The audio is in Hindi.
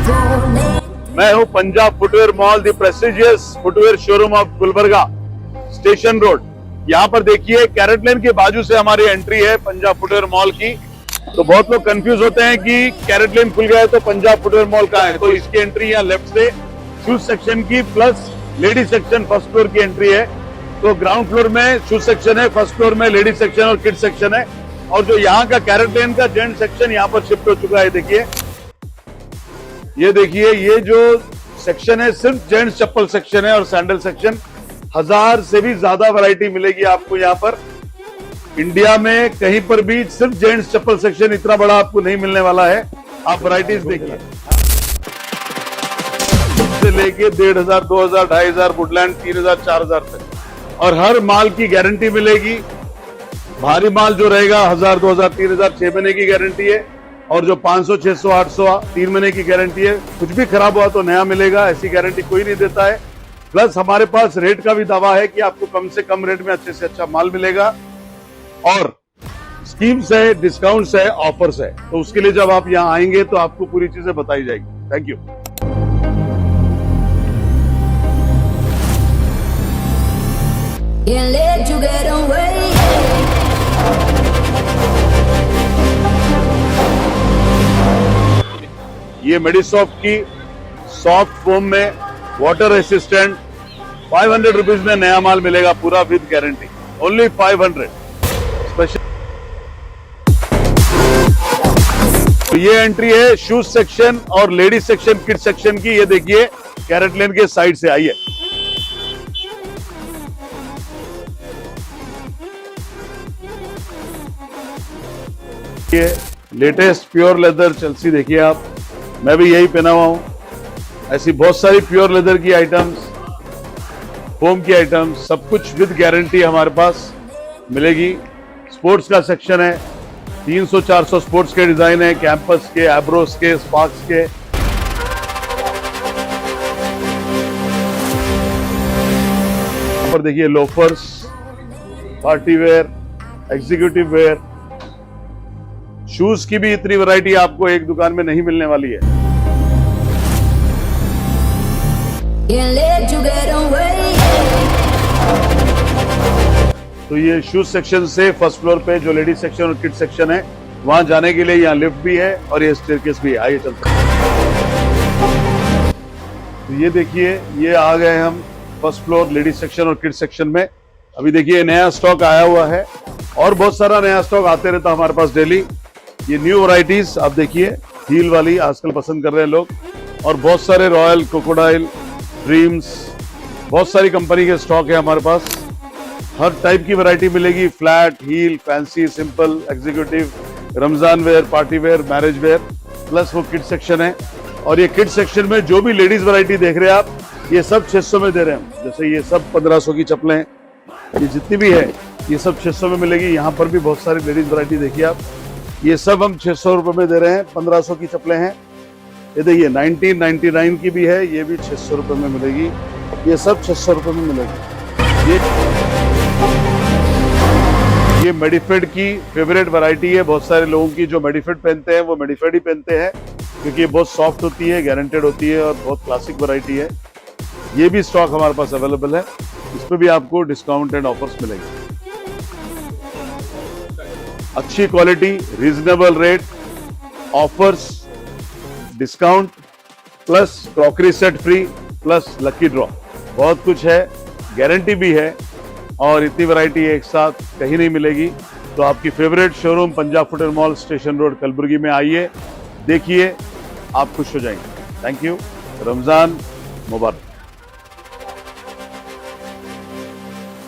मैं हूं Punjab footwear mall, the prestigious footwear showroom of Gulbarga, station road. यहाँ पर देखिए कैरेट लेन के बाजू से हमारी एंट्री है पंजाब फुटवेयर मॉल की। तो बहुत लोग कंफ्यूज होते हैं कि कैरेट लेन खुल गया है तो पंजाब फुटवेयर मॉल कहाँ है। तो इसकी एंट्री यहाँ लेफ्ट से शूज सेक्शन की plus ladies section first floor की एंट्री है। तो ग्राउंड फ्लोर में शूज सेक्शन है, फर्स्ट फ्लोर में लेडीज सेक्शन और किड्स सेक्शन है। और जो यहाँ का कैरेट लेन का जेंट सेक्शन यहाँ पर शिफ्ट हो चुका है। देखिए ये देखिए, ये जो सेक्शन है सिर्फ जेंट्स चप्पल सेक्शन है और सैंडल सेक्शन। 1000 से भी ज्यादा वैरायटी मिलेगी आपको यहाँ पर। इंडिया में कहीं पर भी सिर्फ जेंट्स चप्पल सेक्शन इतना बड़ा आपको नहीं मिलने वाला है। आप वैरायटीज देखिए, से लेके 1500, 2000, 2500, वुडलैंड 3000, 4000 तक। और हर माल की गारंटी मिलेगी। भारी माल जो रहेगा 1000, 2000, 3000 6 महीने की गारंटी है। और जो 500, 600, 800 3 महीने की गारंटी है। कुछ भी खराब हुआ तो नया मिलेगा, ऐसी गारंटी कोई नहीं देता है। प्लस हमारे पास रेट का भी दावा है कि आपको कम से कम रेट में अच्छे से अच्छा माल मिलेगा। और स्कीम्स है, डिस्काउंट्स है, ऑफर्स है। तो उसके लिए जब आप यहाँ आएंगे तो आपको पूरी चीजें बताई जाएगी। Thank you. ये मेडिसॉफ्ट की सॉफ्ट फोम में वाटर रेसिस्टेंट 500 रुपीज में नया माल मिलेगा, पूरा विद गारंटी। Only 500 special. तो ये एंट्री है शूज सेक्शन और लेडीज सेक्शन, किड्स सेक्शन की। ये देखिए कैरेट लेन के साइड से आइए। ये लेटेस्ट प्योर लेदर चेल्सी देखिए आप, मैं भी यही पहना हुआ हूं। ऐसी बहुत सारी प्योर लेदर की आइटम्स, फोम की आइटम्स, सब कुछ विद गारंटी हमारे पास मिलेगी। स्पोर्ट्स का सेक्शन है, 300-400 स्पोर्ट्स के डिजाइन है, कैंपस के, एब्रोस के, स्पार्क्स के। यहाँ पर देखिए loafers, party wear, executive wear, shoes की भी इतनी वैरायटी आपको एक दुकान में नहीं मिलने वाली है। तो ये शूज सेक्शन से फर्स्ट फ्लोर पे जो लेडीज सेक्शन और किड्स सेक्शन है, वहां जाने के लिए यहाँ लिफ्ट भी है और ये स्टेयरकेस भी है। आइए चलते हैं। तो ये देखिए, ये आ गए हम फर्स्ट फ्लोर लेडीज सेक्शन और किड्स सेक्शन में। अभी देखिए नया स्टॉक आया हुआ है और बहुत सारा नया स्टॉक आते रहता है हमारे पास डेली। ये न्यू वैरायटीज आप देखिए, हील वाली आजकल पसंद कर रहे हैं लोग। और बहुत सारे रॉयल, क्रोकोडाइल, ड्रीम्स, बहुत सारी कंपनी के स्टॉक है हमारे पास। हर टाइप की वैरायटी मिलेगी, flat, heel, fancy, simple, executive, Ramzan wear, party wear, marriage wear, plus वो किड सेक्शन है। और ये किड सेक्शन में जो भी लेडीज वैरायटी देख रहे हैं आप, ये सब 600 में दे रहे हैं। जैसे ये सब 1500 की चप्पलें हैं, ये जितनी भी है ये सब 600 में मिलेगी। यहाँ पर भी बहुत सारी लेडीज वैरायटी देखिए आप, ये सब हम 600 रुपए में दे रहे हैं। 1500 की चप्पलें हैं। ये देखिए 1999 की भी है, ये भी 600 रुपए में मिलेगी। ये सब 600 रुपए में मिलेगी। ये मेडिफिट की फेवरेट वैरायटी है बहुत सारे लोगों की। जो मेडिफिट पहनते हैं वो मेडिफिट ही पहनते हैं, क्योंकि ये बहुत सॉफ्ट होती है, गारंटेड होती है और बहुत क्लासिक वैरायटी है। ये भी स्टॉक हमारे पास अवेलेबल है। इस पर भी आपको डिस्काउंट एंड ऑफर्स मिलेंगे। अच्छी quality, reasonable rate, offers, discount, plus crockery set free, plus lucky draw, बहुत कुछ है। गारंटी भी है और इतनी वैरायटी एक साथ कहीं नहीं मिलेगी। तो आपकी favourite showroom Punjab footwear mall, station road, Kalaburagi में आइए, देखिए, आप खुश हो जाएंगे। Thank you. रमजान मुबारक।